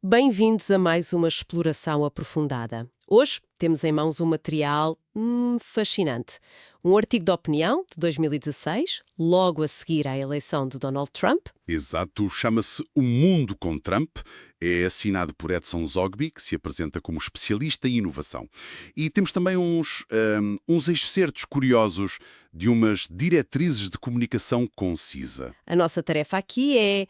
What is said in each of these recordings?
Bem-vindos a mais uma exploração aprofundada. Hoje temos em mãos um material fascinante. Um artigo de opinião de 2016, logo a seguir à eleição de Donald Trump. Exato, chama-se O Mundo com Trump, é assinado por Edson Zogby, que se apresenta como especialista em inovação. E temos também uns excertos curiosos de umas diretrizes de comunicação concisa. A nossa tarefa aqui é,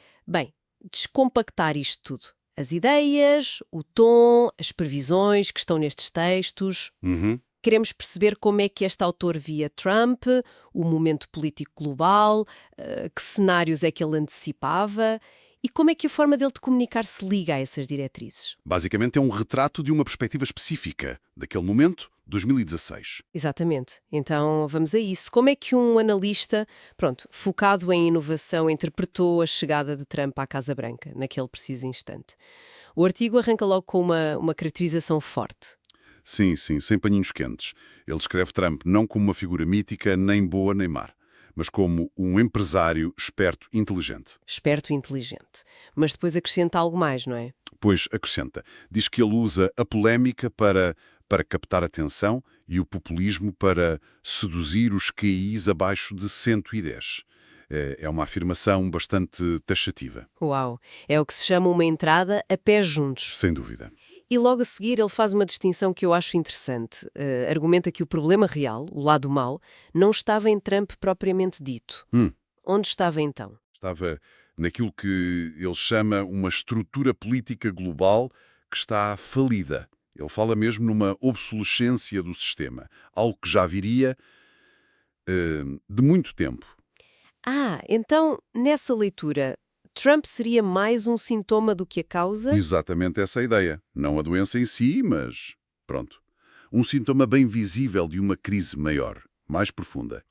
descompactar isto tudo. As ideias, o tom, as previsões que estão nestes textos. Queremos perceber como é que este autor via Trump, o momento político global, que cenários é que ele antecipava e como é que a forma dele de comunicar se liga a essas diretrizes. Basicamente é um retrato de uma perspectiva específica, daquele momento, 2016. Exatamente. Então vamos a isso. Como é que um analista, focado em inovação, interpretou a chegada de Trump à Casa Branca, naquele preciso instante? O artigo arranca logo com uma caracterização forte. Sim, sem paninhos quentes. Ele escreve Trump não como uma figura mítica, nem boa nem má, mas como um empresário esperto e inteligente. Esperto e inteligente. Mas depois acrescenta algo mais, não é? Pois acrescenta. Diz que ele usa a polémica para captar atenção e o populismo para seduzir os QIs abaixo de 110. É uma afirmação bastante taxativa. Uau! É o que se chama uma entrada a pés juntos. Sem dúvida. E logo a seguir ele faz uma distinção que eu acho interessante. Argumenta que o problema real, o lado mau, não estava em Trump propriamente dito. Onde estava então? Estava naquilo que ele chama uma estrutura política global que está falida. Ele fala mesmo numa obsolescência do sistema, algo que já viria de muito tempo. Então, nessa leitura, Trump seria mais um sintoma do que a causa? Exatamente essa a ideia. Não a doença em si, mas pronto. Um sintoma bem visível de uma crise maior, mais profunda.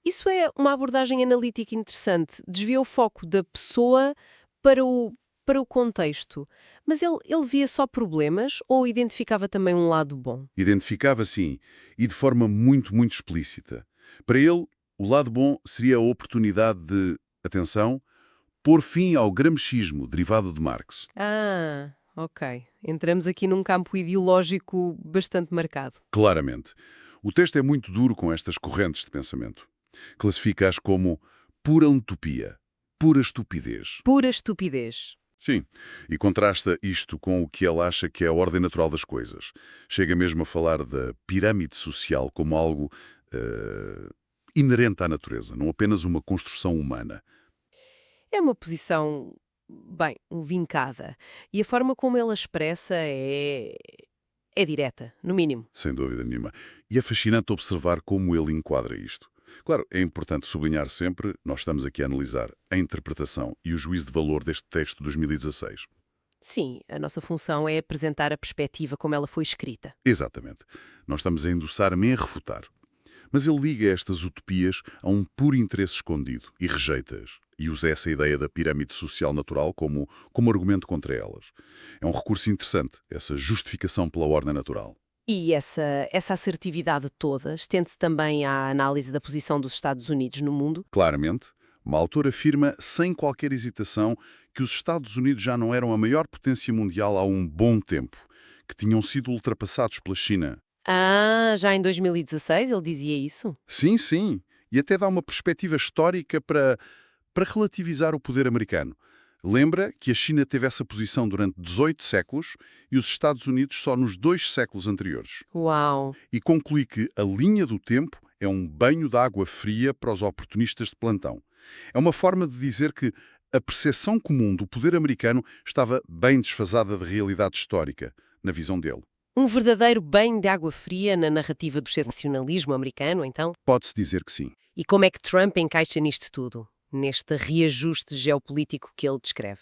Isso é uma abordagem analítica interessante. Desvia o foco da pessoa para o contexto. Mas ele via só problemas ou identificava também um lado bom? Identificava, sim, e de forma muito explícita. Para ele, o lado bom seria a oportunidade de, atenção, pôr fim ao gramscismo derivado de Marx. Ok. Entramos aqui num campo ideológico bastante marcado. Claramente. O texto é muito duro com estas correntes de pensamento. Classifica-as como pura utopia, pura estupidez. Pura estupidez. Sim, e contrasta isto com o que ele acha que é a ordem natural das coisas. Chega mesmo a falar da pirâmide social como algo inerente à natureza, não apenas uma construção humana. É uma posição, vincada. E a forma como ele a expressa é direta, no mínimo. Sem dúvida nenhuma. E é fascinante observar como ele enquadra isto. Claro, é importante sublinhar sempre, nós estamos aqui a analisar a interpretação e o juízo de valor deste texto de 2016. Sim, a nossa função é apresentar a perspectiva como ela foi escrita. Exatamente. Nós estamos a endossar nem a refutar. Mas ele liga estas utopias a um puro interesse escondido e rejeita-as. E usa essa ideia da pirâmide social natural como argumento contra elas. É um recurso interessante, essa justificação pela ordem natural. E essa assertividade toda estende-se também à análise da posição dos Estados Unidos no mundo? Claramente, uma autora afirma, sem qualquer hesitação, que os Estados Unidos já não eram a maior potência mundial há um bom tempo, que tinham sido ultrapassados pela China. Já em 2016 ele dizia isso? Sim. E até dá uma perspectiva histórica para relativizar o poder americano. Lembra que a China teve essa posição durante 18 séculos e os Estados Unidos só nos 2 séculos anteriores. Uau! E conclui que a linha do tempo é um banho de água fria para os oportunistas de plantão. É uma forma de dizer que a percepção comum do poder americano estava bem desfasada da realidade histórica, na visão dele. Um verdadeiro banho de água fria na narrativa do sensacionalismo americano, então? Pode-se dizer que sim. E como é que Trump encaixa nisto tudo? Neste reajuste geopolítico que ele descreve?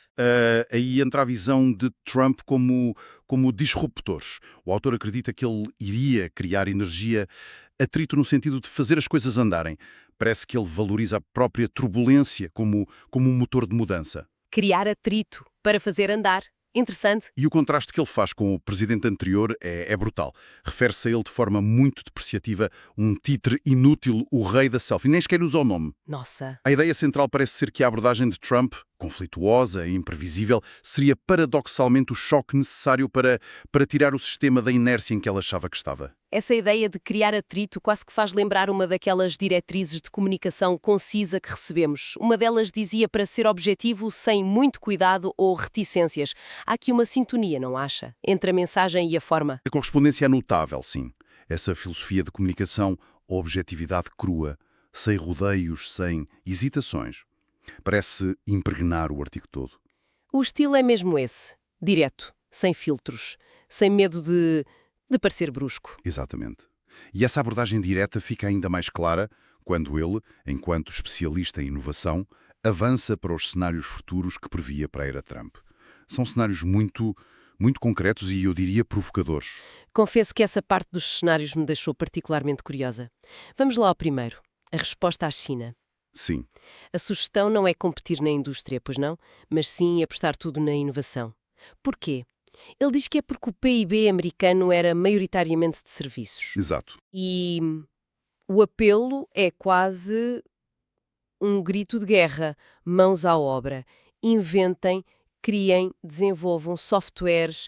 Aí entra a visão de Trump como disruptor. O autor acredita que ele iria criar energia, atrito no sentido de fazer as coisas andarem. Parece que ele valoriza a própria turbulência como um motor de mudança. Criar atrito para fazer andar. Interessante. E o contraste que ele faz com o presidente anterior é brutal. Refere-se a ele de forma muito depreciativa, um títere inútil, o rei da selfie. Nem sequer usa o nome. Nossa. A ideia central parece ser que a abordagem de Trump conflituosa e imprevisível, seria paradoxalmente o choque necessário para tirar o sistema da inércia em que ela achava que estava. Essa ideia de criar atrito quase que faz lembrar uma daquelas diretrizes de comunicação concisa que recebemos. Uma delas dizia para ser objetivo sem muito cuidado ou reticências. Há aqui uma sintonia, não acha? Entre a mensagem e a forma. A correspondência é notável, sim. Essa filosofia de comunicação, a objetividade crua, sem rodeios, sem hesitações. Parece impregnar o artigo todo. O estilo é mesmo esse. Direto, sem filtros, sem medo de parecer brusco. Exatamente. E essa abordagem direta fica ainda mais clara quando ele, enquanto especialista em inovação, avança para os cenários futuros que previa para a era Trump. São cenários muito concretos e, eu diria, provocadores. Confesso que essa parte dos cenários me deixou particularmente curiosa. Vamos lá ao primeiro. A resposta à China. Sim. A sugestão não é competir na indústria, pois não, mas sim apostar tudo na inovação. Porquê? Ele diz que é porque o PIB americano era maioritariamente de serviços. Exato. E o apelo é quase um grito de guerra. Mãos à obra. Inventem, criem, desenvolvam softwares,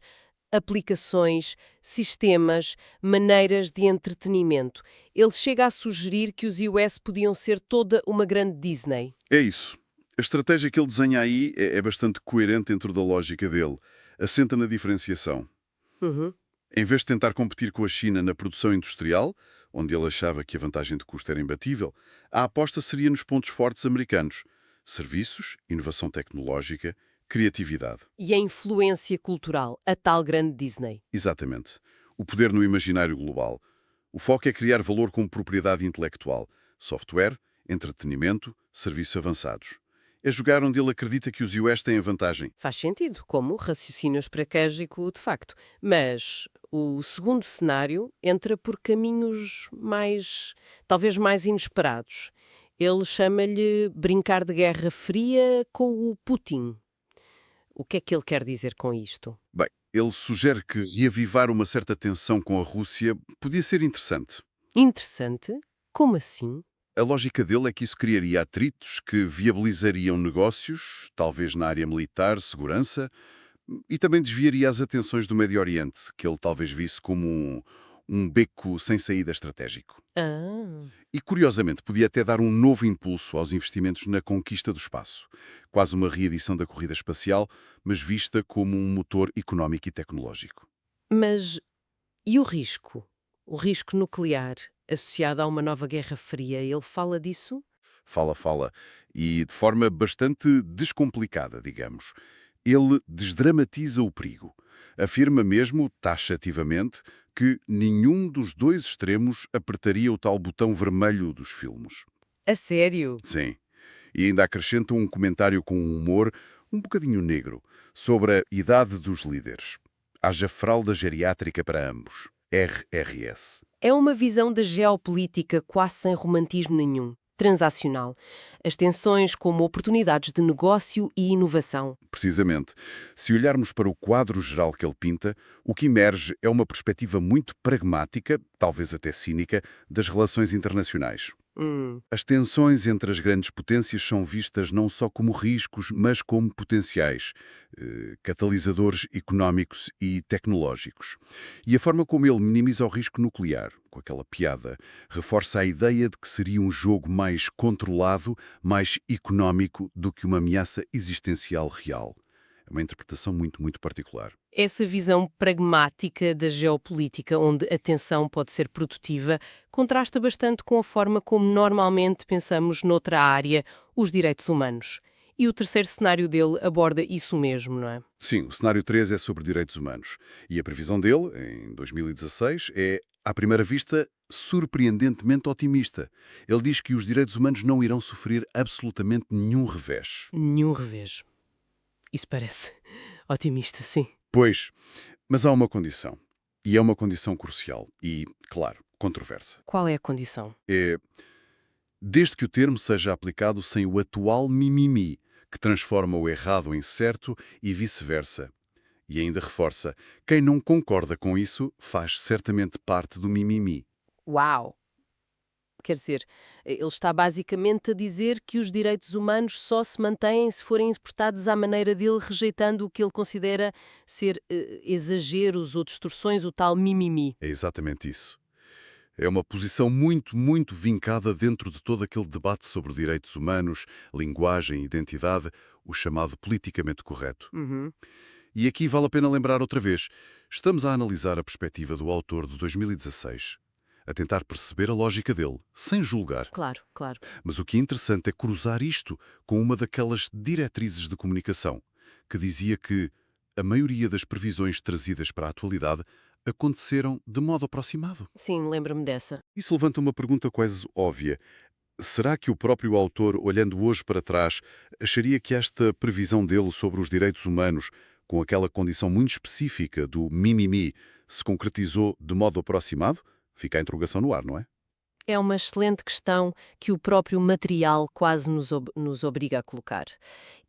aplicações, sistemas, maneiras de entretenimento. Ele chega a sugerir que os US podiam ser toda uma grande Disney. É isso. A estratégia que ele desenha aí é bastante coerente dentro da lógica dele. Assenta na diferenciação. Uhum. Em vez de tentar competir com a China na produção industrial, onde ele achava que a vantagem de custo era imbatível, a aposta seria nos pontos fortes americanos: serviços, inovação tecnológica, criatividade. E a influência cultural, a tal grande Disney. Exatamente. O poder no imaginário global. O foco é criar valor com propriedade intelectual, software, entretenimento, serviços avançados. É jogar onde ele acredita que os US têm a vantagem. Faz sentido, como raciocínio estratégico de facto. Mas o segundo cenário entra por caminhos talvez mais inesperados. Ele chama-lhe brincar de guerra fria com o Putin. O que é que ele quer dizer com isto? Bem, ele sugere que reavivar uma certa tensão com a Rússia podia ser interessante. Interessante? Como assim? A lógica dele é que isso criaria atritos que viabilizariam negócios, talvez na área militar, segurança, e também desviaria as atenções do Médio Oriente, que ele talvez visse como um beco sem saída estratégico. Ah, E, curiosamente, podia até dar um novo impulso aos investimentos na conquista do espaço. Quase uma reedição da corrida espacial, mas vista como um motor económico e tecnológico. mas e o risco? O risco nuclear associado a uma nova Guerra Fria, ele fala disso? Fala. E de forma bastante descomplicada, digamos. Ele desdramatiza o perigo. Afirma mesmo, taxativamente, que nenhum dos dois extremos apertaria o tal botão vermelho dos filmes. A sério? Sim. E ainda acrescenta um comentário com um humor um bocadinho negro sobre a idade dos líderes. Haja fralda geriátrica para ambos. RRS. É uma visão da geopolítica quase sem romantismo nenhum, transacional. As tensões como oportunidades de negócio e inovação. Precisamente. Se olharmos para o quadro geral que ele pinta, o que emerge é uma perspectiva muito pragmática, talvez até cínica, das relações internacionais. As tensões entre as grandes potências são vistas não só como riscos, mas como potenciais, catalisadores económicos e tecnológicos. E a forma como ele minimiza o risco nuclear, com aquela piada, reforça a ideia de que seria um jogo mais controlado, mais económico do que uma ameaça existencial real. É uma interpretação muito particular. Essa visão pragmática da geopolítica, onde a tensão pode ser produtiva, contrasta bastante com a forma como normalmente pensamos noutra área, os direitos humanos. E o terceiro cenário dele aborda isso mesmo, não é? Sim, o cenário 3 é sobre direitos humanos. E a previsão dele, em 2016, é, à primeira vista, surpreendentemente otimista. Ele diz que os direitos humanos não irão sofrer absolutamente nenhum revés. Nenhum revés. Isso parece otimista, sim. Pois, mas há uma condição. E é uma condição crucial e, claro, controversa. Qual é a condição? É, desde que o termo seja aplicado sem o atual mimimi, que transforma o errado em certo e vice-versa. E ainda reforça, quem não concorda com isso faz certamente parte do mimimi. Uau! Quer dizer, ele está basicamente a dizer que os direitos humanos só se mantêm se forem interpretados à maneira dele, rejeitando o que ele considera ser exageros ou distorções, o tal mimimi. É exatamente isso. É uma posição muito, muito vincada dentro de todo aquele debate sobre direitos humanos, linguagem, identidade, o chamado politicamente correto. Uhum. E aqui vale a pena lembrar outra vez, estamos a analisar a perspectiva do autor de 2016, a tentar perceber a lógica dele, sem julgar. Claro, claro. Mas o que é interessante é cruzar isto com uma daquelas diretrizes de comunicação, que dizia que a maioria das previsões trazidas para a atualidade aconteceram de modo aproximado. Sim, lembro-me dessa. Isso levanta uma pergunta quase óbvia. Será que o próprio autor, olhando hoje para trás, acharia que esta previsão dele sobre os direitos humanos, com aquela condição muito específica do mimimi, se concretizou de modo aproximado? Fica a interrogação no ar, não é? É uma excelente questão que o próprio material quase nos obriga a colocar.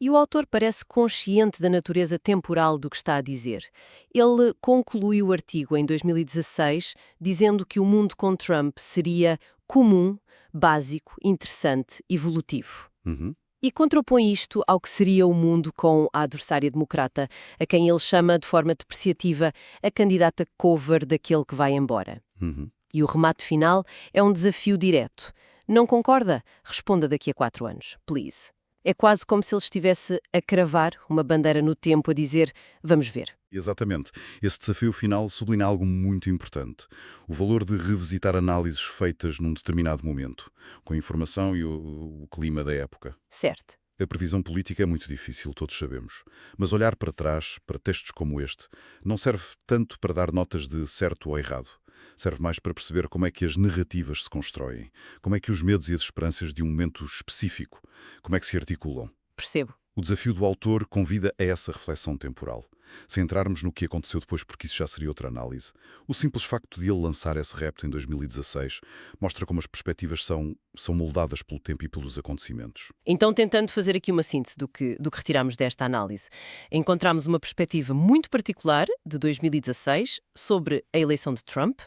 E o autor parece consciente da natureza temporal do que está a dizer. Ele conclui o artigo em 2016 dizendo que o mundo com Trump seria comum, básico, interessante, evolutivo. Uhum. E contrapõe isto ao que seria o mundo com a adversária democrata, a quem ele chama de forma depreciativa a candidata cover daquele que vai embora. Uhum. E o remate final é um desafio direto. Não concorda? Responda daqui a 4 anos, please. É quase como se ele estivesse a cravar uma bandeira no tempo, a dizer, vamos ver. Exatamente. Esse desafio final sublinha algo muito importante. O valor de revisitar análises feitas num determinado momento, com a informação e o clima da época. Certo. A previsão política é muito difícil, todos sabemos. Mas olhar para trás, para textos como este, não serve tanto para dar notas de certo ou errado. Serve mais para perceber como é que as narrativas se constroem, como é que os medos e as esperanças de um momento específico, como é que se articulam. Percebo. O desafio do autor convida a essa reflexão temporal. Sem entrarmos no que aconteceu depois, porque isso já seria outra análise, o simples facto de ele lançar esse repto em 2016 mostra como as perspectivas são moldadas pelo tempo e pelos acontecimentos. Então, tentando fazer aqui uma síntese do que retiramos desta análise, encontramos uma perspectiva muito particular de 2016 sobre a eleição de Trump,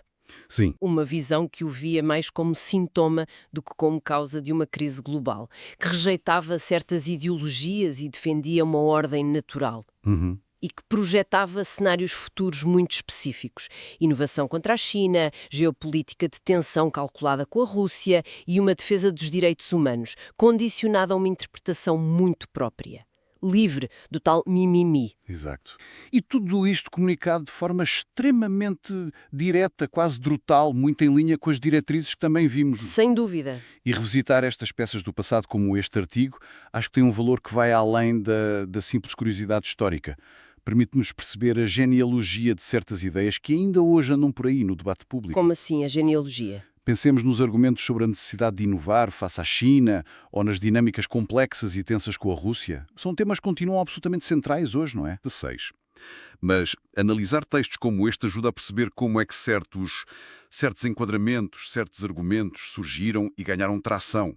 Sim, uma visão que o via mais como sintoma do que como causa de uma crise global, que rejeitava certas ideologias e defendia uma ordem natural. E que projetava cenários futuros muito específicos. Inovação contra a China, geopolítica de tensão calculada com a Rússia e uma defesa dos direitos humanos, condicionada a uma interpretação muito própria. Livre do tal mimimi. Exato. E tudo isto comunicado de forma extremamente direta, quase brutal, muito em linha com as diretrizes que também vimos. Sem dúvida. E revisitar estas peças do passado, como este artigo, acho que tem um valor que vai além da simples curiosidade histórica. Permite-nos perceber a genealogia de certas ideias que ainda hoje andam por aí no debate público. Como assim a genealogia? Pensemos nos argumentos sobre a necessidade de inovar face à China ou nas dinâmicas complexas e tensas com a Rússia. São temas que continuam absolutamente centrais hoje, não é? 16. Mas analisar textos como este ajuda a perceber como é que certos enquadramentos, certos argumentos surgiram e ganharam tração.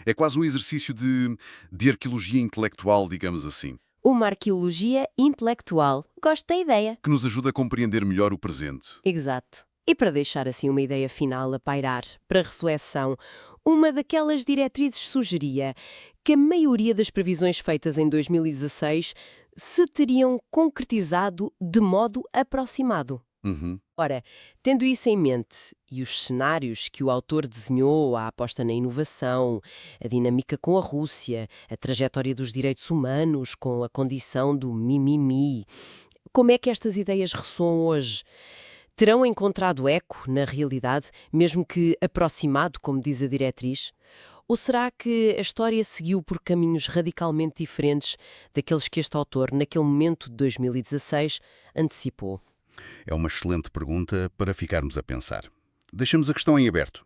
É quase um exercício de arqueologia intelectual, digamos assim, Uma arqueologia intelectual. Gosto da ideia. que nos ajuda a compreender melhor o presente. Exato. E para deixar assim uma ideia final a pairar para reflexão, uma daquelas diretrizes sugeria que a maioria das previsões feitas em 2016 se teriam concretizado de modo aproximado. Uhum. Ora, tendo isso em mente e os cenários que o autor desenhou, a aposta na inovação, a dinâmica com a Rússia, a trajetória dos direitos humanos com a condição do mimimi, como é que estas ideias ressoam hoje? Terão encontrado eco na realidade, mesmo que aproximado, como diz a diretriz? Ou será que a história seguiu por caminhos radicalmente diferentes daqueles que este autor, naquele momento de 2016, antecipou? É uma excelente pergunta para ficarmos a pensar. Deixamos a questão em aberto.